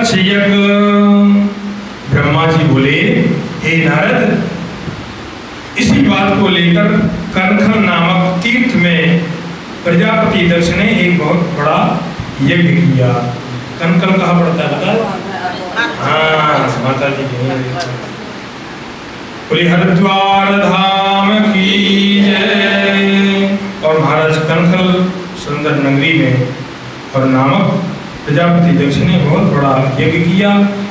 दक्ष यज्ञ। ब्रह्मा जी बोले, हे नारद, इसी बात को लेकर कनखल नामक तीर्थ में प्रजापति दक्ष ने एक बहुत बड़ा यज्ञ किया। कनखल कहाँ पड़ता है बता? हाँ, माता जी बोले हरिद्वार धाम की जय। और महाराज कनखल सुंदर नगरी में और नामक प्रजापति दक्ष ने बहुत बड़ा यज्ञ किया,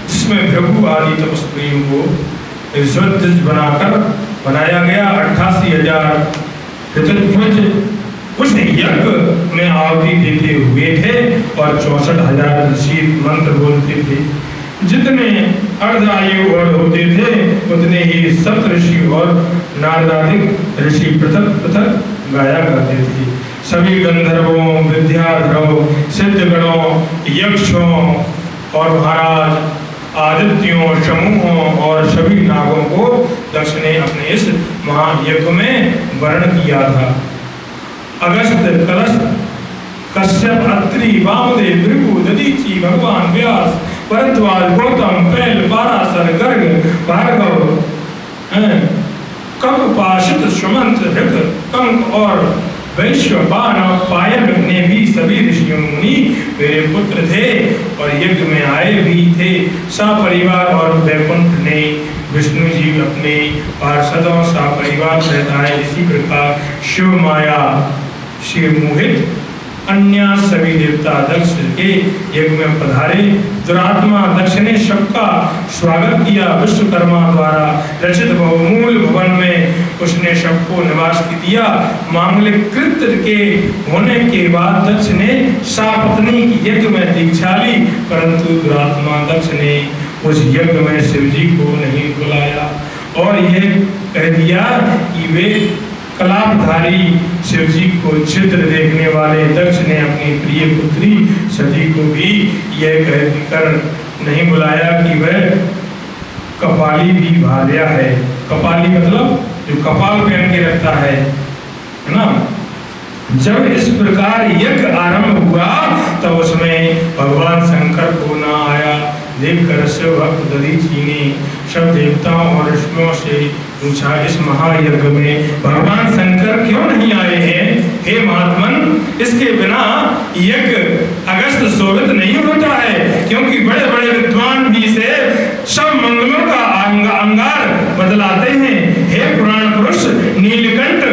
जिसमें भृगु आदि तपस्वियों को ऋषध्वज बनाकर बनाया गया। 88,000 ऋतध्वज उस यज्ञ में आहुति देते हुए थे और 64,000 ऋषि मंत्र बोलते थे। जितने अर्धायु और होते थे उतने ही सप्तऋषि और नारदादिक ऋषि पृथक पृथक गाया करते थे। सभी गंधर्वों, विद्याधरों, सिद्धगणों, यक्षों और महाराज आदित्यों, समूहों और सभी नागों को दक्ष ने अपने इस महायज्ञ में वर्ण किया था। अगस्त, कलश, कश्यप, अत्रि, वामदेव, भृगु, दधीचि, भगवान व्यास, भरद्वाज, गौतम, पैल, पराशर, गर्ग, भार्गव, कपपाशित, सुमंत, ऋक, कंक और वैश्य, बाण और पायन ने भी सभी ऋषियों मुनि मेरे पुत्र थे और यज्ञ में आए भी थे। सपरिवार और वैकुंठ ने विष्णु जी अपने पार्षदों सपरिवार रहता है। इसी प्रकार शिव माया शिव मोहित अन्य सभी देवता दक्ष के यज्ञ में पधारे। दुरात्मा दक्ष ने सबका स्वागत किया। विश्वकर्मा द्वारा रचित बहुमूल भवन में उसने सबको निवास दिया। मांगलिक कृत्य के होने के बाद दक्ष ने सापत्नी की यज्ञ में दीक्षा ली, परंतु दुरात्मा दक्ष ने उस यज्ञ में शिव जी को नहीं बुलाया और यह कह दिया कि वे कलापधारी शिव जी को चित्र देखने वाले दक्ष ने अपनी प्रिय पुत्री सती को भी यह कहकर नहीं बुलाया कि वह कपाली भी भार्या है। कपाली मतलब जो कपाल पहन के रखता है ना। जब इस प्रकार यज्ञ आरंभ हुआ तब उसमें भगवान शंकर को न आया। देखकर शिव भक्त दधीचि ने सब देवताओं और ऋषियों से पूछा, इस महायज्ञ में भगवान शंकर क्यों नहीं आए हैं? हे महात्मन, इसके बिना यज्ञ अगस्त शोभित नहीं होता है, क्योंकि बड़े बड़े विद्वान भी से सब मंगलों का अंगार बदलाते हैं। हे पुराण पुरुष नीलकंठ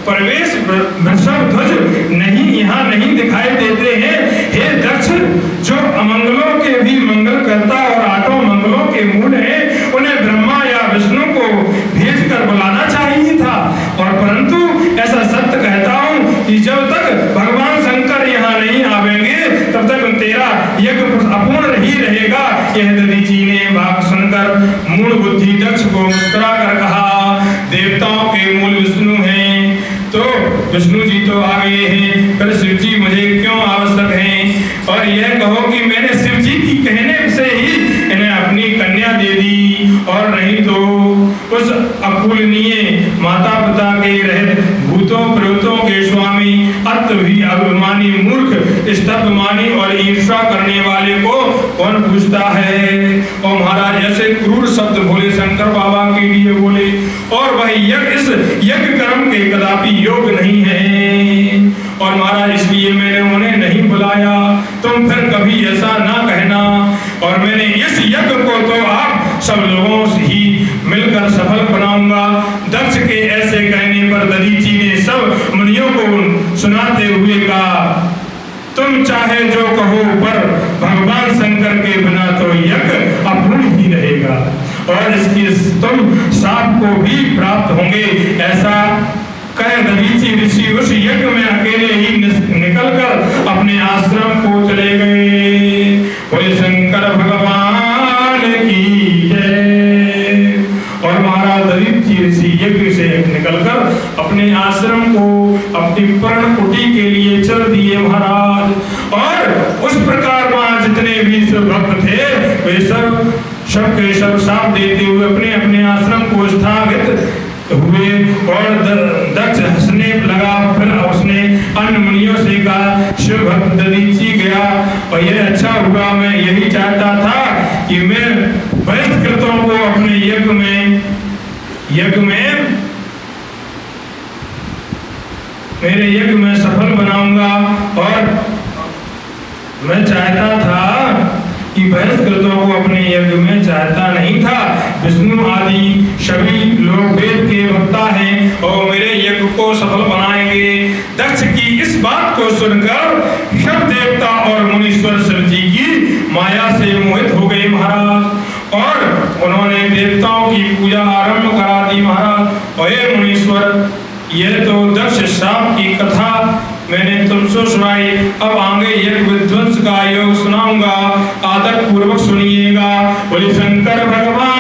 प्रवेश वृषभ ध्वज नहीं यहाँ नहीं दिखाई देते हैं। हे दक्ष, जो अमंगलों के भी मंगल करता और आठों मंगलों के मूल है, उन्हें ब्रह्मा या विष्णु को भेज कर बुलाना चाहिए था। और परंतु ऐसा सत्य कहता हूँ कि जब तक भगवान शंकर यहाँ नहीं आवेंगे तब तक तेरा यज्ञ अपूर्ण ही रहेगा। यह दधीचि ने बात सुनकर मूढ़ बुद्धि दक्ष को मुस्कुरा कर कहा, देवताओं के मूल विष्णु हैं तो विष्णु जी तो आ गए हैं, फिर शिव जी मुझे क्यों आवश्यक हैं? और यह कहो कि मैंने शिव जी की कहने से ही इन्हें अपनी कन्या दे दी, और नहीं तो उस अकुलनीय माता पिता के रहित भूतों प्रेतों के स्वामी अत भी अभिमानी मूर्ख स्तब्धमानी और ईर्ष्या करने वाले को कौन पूछता है? और महाराज ऐसे क्रूर शब्द भोले शंकर बाबा के लिए बोले, और वह यज्ञ इस यज्ञ कर्म के कदापि योग्य नहीं है। और महाराज इसलिए मैंने उन्हें नहीं बुलाया, तुम फिर कभी ऐसा ना कहना। और मैंने इस यज्ञ को तो आप सब लोगों से ही मिलकर सफल बनाऊंगा। दक्ष के ऐसे कहने पर दधीचि ने सब मुनियों को सुनाते हुए कहा, तुम चाहे जो कहो, पर भगवान शंकर के बिना तो यज्ञ अपूर्ण ही रहेगा और इसकी तुम साप को भी प्राप्त होंगे। ऐसा कह दधीचि ऋषि उस यज्ञ में अकेले ही निकलकर अपने आश्रम को चले गए। बोले शंकर भगवान की जय। और महाराज दधीचि ऋषि यज्ञ से निकलकर अपने आश्रम को अपनी पर्ण कुटी के लिए चल दिए महाराज। और उस प्रकार वहां जितने भी सब भक्त थे वे सब के सब साथ देते हुए अपने अपने आश्रम को स्थापित हुए। और दक्ष हंसने लगा। फिर उसने अन्य मुनियों से कहा, शिव भक्त दधीचि गया और यह अच्छा हुआ, मैं यही चाहता था कि मैं बहिष्कृतों को अपने यज्ञ में मेरे यज्ञ में सफल बनाऊंगा। और मैं चाहता था कि बहिष्कृतों को अपने यज्ञ में चाहता नहीं था। विष्णु आदि सभी लोग वेद के वक्ता हैं और मेरे यज्ञ को सफल बनाएंगे। दक्ष की इस बात को सुनकर सब देवता और मुनीश्वर शिव जी की माया से मोहित हो गए महाराज, और उन्होंने देवताओं की पूजा आरंभ करा दी महाराज। और हे मुनीश्वर, यह तो दक्ष शाप की कथा मैंने तुमसे सुनाई, अब आगे यज्ञ विध्वंस का योग सुनाऊंगा, आदर पूर्वक सुनिएगा। बोले शंकर भगवान